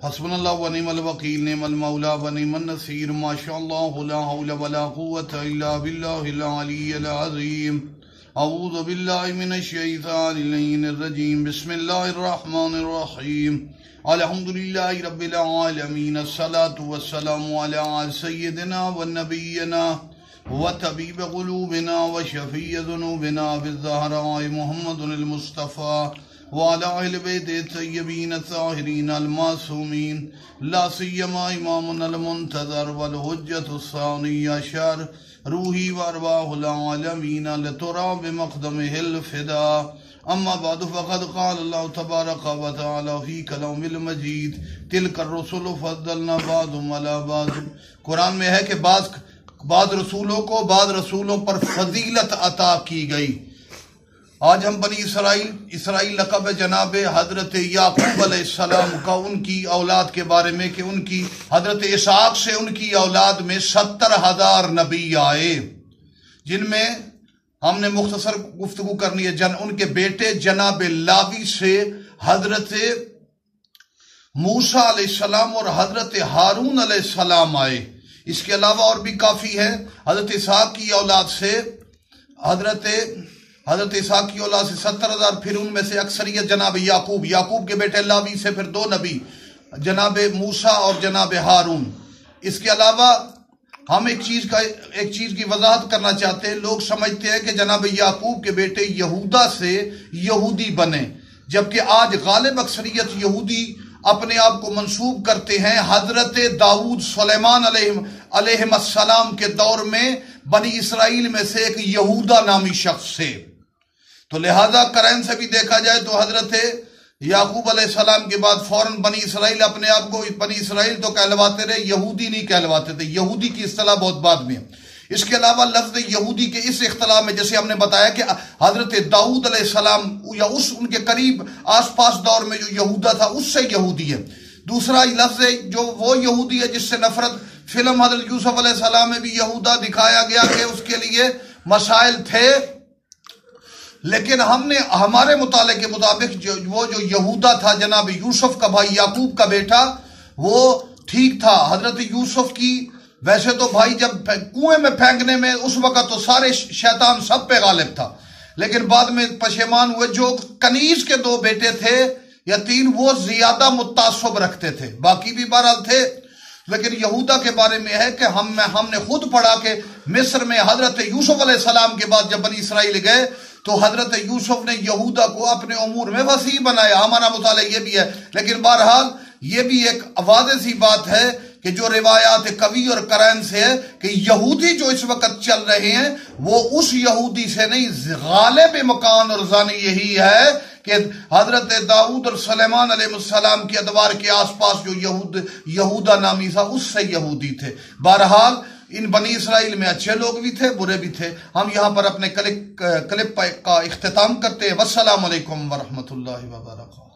حسبنا اللہ و نعم الوکیل نعم المولا و نعم النصیر ما شاء اللہ لا حول ولا قوة الا باللہ العلی العظیم اعوذ باللہ من الشیطان اللعین الرجیم بسم اللہ الرحمن الرحیم الحمدللہ رب العالمین الصلاة والسلام علی سیدنا و نبینا و طبیب قلوبنا و شفیع ذنوبنا بالزہراء محمد المصطفیٰ وعلى اہل بیت الطیبین الطاہرین المعصومین لا سیما امامنا المنتظر والحجۃ الثانی عشر روحی وارواح العالمین لترا بمقدمہ الفدا اما بعد فقد قال اللہ تبارک و تعالی فی کلام المجید تلک الرسل فضلنا بعضهم علی بعض۔ قرآن میں ہے کہ بعض رسولوں کو بعض رسولوں پر فضیلت عطا کی گئی۔ آج ہم بنی اسرائیل لقب جناب حضرت یعقوب علیہ السلام کا ان کی اولاد کے بارے میں کہ ان کی حضرت اسحاق سے ان کی اولاد میں 70,000 نبی آئے، جن میں ہم نے مختصر گفتگو کرنی ہے ان کے بیٹے جناب لاوی سے حضرت موسیٰ علیہ السلام اور حضرت ہارون علیہ السلام آئے۔ اس کے علاوہ اور بھی کافی ہے۔ حضرت اسحاق کی اولاد سے حضرت اسحاق کی اولاد سے 70,000، پھر ان میں سے اکثریت جناب یعقوب کے بیٹے لاوی سے پھر 2 نبی جناب موسیٰ اور جناب ہارون۔ اس کے علاوہ ہم ایک چیز کی وضاحت کرنا چاہتے ہیں۔ لوگ سمجھتے ہیں کہ جناب یعقوب کے بیٹے یہودا سے یہودی بنے، جبکہ آج غالب اکثریت یہودی اپنے آپ کو منسوب کرتے ہیں حضرت داؤد سلیمان علیہ السلام کے دور میں بنی اسرائیل میں سے ایک یہودا نامی شخص سے۔ تو لہذا قرائن سے بھی دیکھا جائے تو حضرت یعقوب علیہ السلام کے بعد فوراً بنی اسرائیل اپنے آپ کو بنی اسرائیل تو کہلواتے رہے، یہودی نہیں کہلواتے تھے۔ یہودی کی اصطلاح بہت بعد میں۔ اس کے علاوہ لفظ یہودی کے اس اختلاف میں جیسے ہم نے بتایا کہ حضرت داؤد علیہ السلام یا ان کے قریب آس پاس دور میں جو یہودا تھا اس سے یہودی ہے۔ دوسرا لفظ جو وہ یہودی ہے جس سے نفرت فلم حضرت یوسف علیہ السلام میں بھی یہودا دکھایا گیا کہ اس کے لیے مسائل تھے، لیکن ہم نے ہمارے مطالعے کے مطابق وہ جو یہودا تھا جناب یوسف کا بھائی یعقوب کا بیٹا، وہ ٹھیک تھا۔ حضرت یوسف کی ویسے تو بھائی جب کنویں میں پھینکنے میں اس وقت تو سارے شیطان سب پہ غالب تھا، لیکن بعد میں پشیمان ہوئے۔ جو کنیز کے 2 بیٹے تھے یا 3 وہ زیادہ متعصب رکھتے تھے، باقی بھی بہرحال تھے، لیکن یہودا کے بارے میں ہے کہ ہم نے خود پڑھا کہ مصر میں حضرت یوسف علیہ السلام کے بعد جب بنی اسرائیل گئے تو حضرت یوسف نے یہودا کو اپنے امور میں وسیع بنایا۔ ہمارا مطالعہ یہ بھی ہے، لیکن بہرحال یہ بھی ایک واضح سی بات ہے کہ جو روایات قوی اور قرائن سے ہے کہ یہودی جو اس وقت چل رہے ہیں وہ اس یہودی سے نہیں، غالب مکان اور ذانی یہی ہے کہ حضرت داؤد اور سلیمان علیہ السلام کے ادوار کے آس پاس جو یہودا نامی تھا اس سے یہودی تھے۔ بہرحال ان بنی اسرائیل میں اچھے لوگ بھی تھے، برے بھی تھے۔ ہم یہاں پر اپنے کلپ کا اختتام کرتے ہیں۔ والسلام علیکم ورحمۃ اللہ وبرکاتہ۔